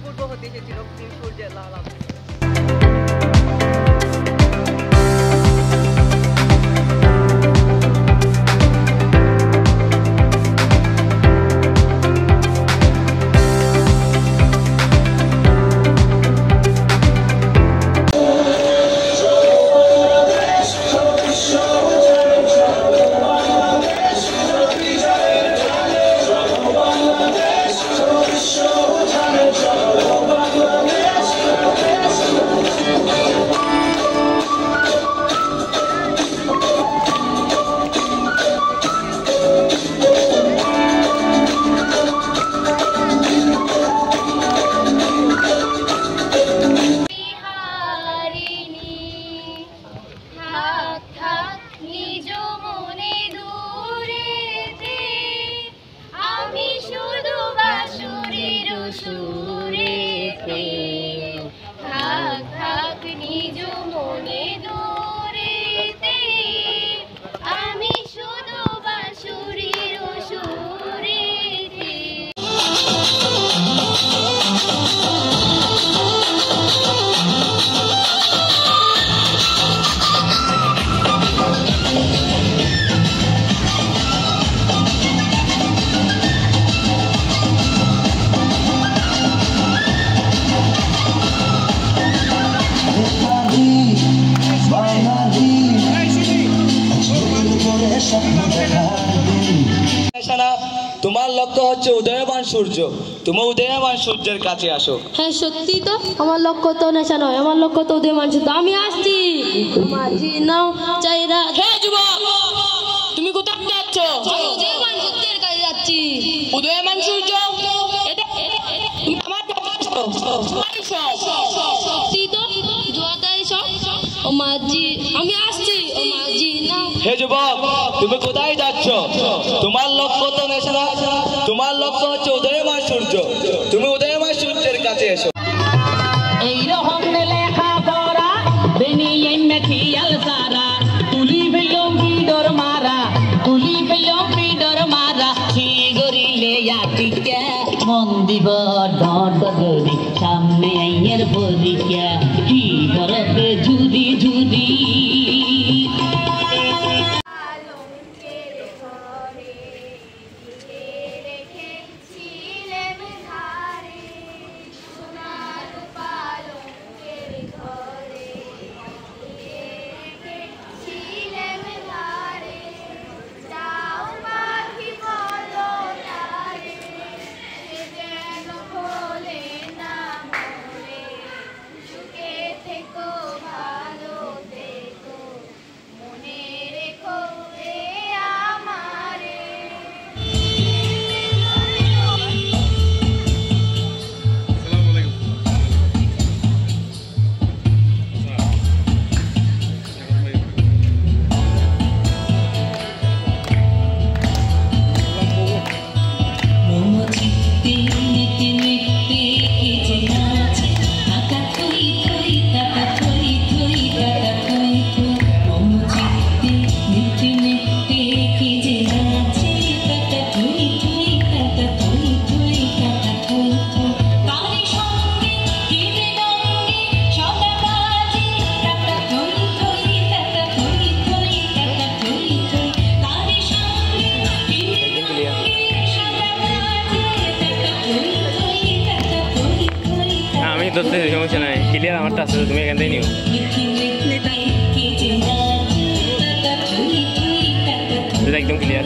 পূর্ব হতে এসেছিল সূর্যের লাল আলো। তোমার লক্ষ্য হচ্ছে উদয়মান সূর্য, তুমি উদয়মান সূর্যের কাছে আসো। হ্যাঁ সত্যি তো, আমার লক্ষ্য তো নেশা নয়, আমার লক্ষ্য তো উদয়মান সূর্য। আমি আসছি। নাও চাইরা। হে যুবক, তুমি কোথায় যাচ্ছ? আমি উদয়মান সূর্যের কাছে যাচ্ছি। উদয়মান সূর্য এটা সত্যি তো, জোয়াদাই সব। ও মাঝি, আমি আসছি। ও মাঝি নাও। হে যুবক, তুমি কোথায় যাচ্ছ? তোমার লক্ষ্য তো নেশা না, তোমার লক্ষ্য হচ্ছে উদয়মান সূর্য, তুমি উদয়মান সূর্যের কাছে এসো। এইরকম লেখা পড়া বেনিয়ে মেথিয়াল সারা, তুলি ফেলম পিডর মারা, তুলি ফেলম পিডর মারা, কি গরিলে আটিকা মন দিব ডট গরি, সামনে আইয়ের পরীক্ষা কি করবে ঝুরি ঝুরি। সমস্যা নাই, ক্লিয়ার আমারটা আছে, তুমি এখান থেকে নিও। একদম ক্লিয়ার।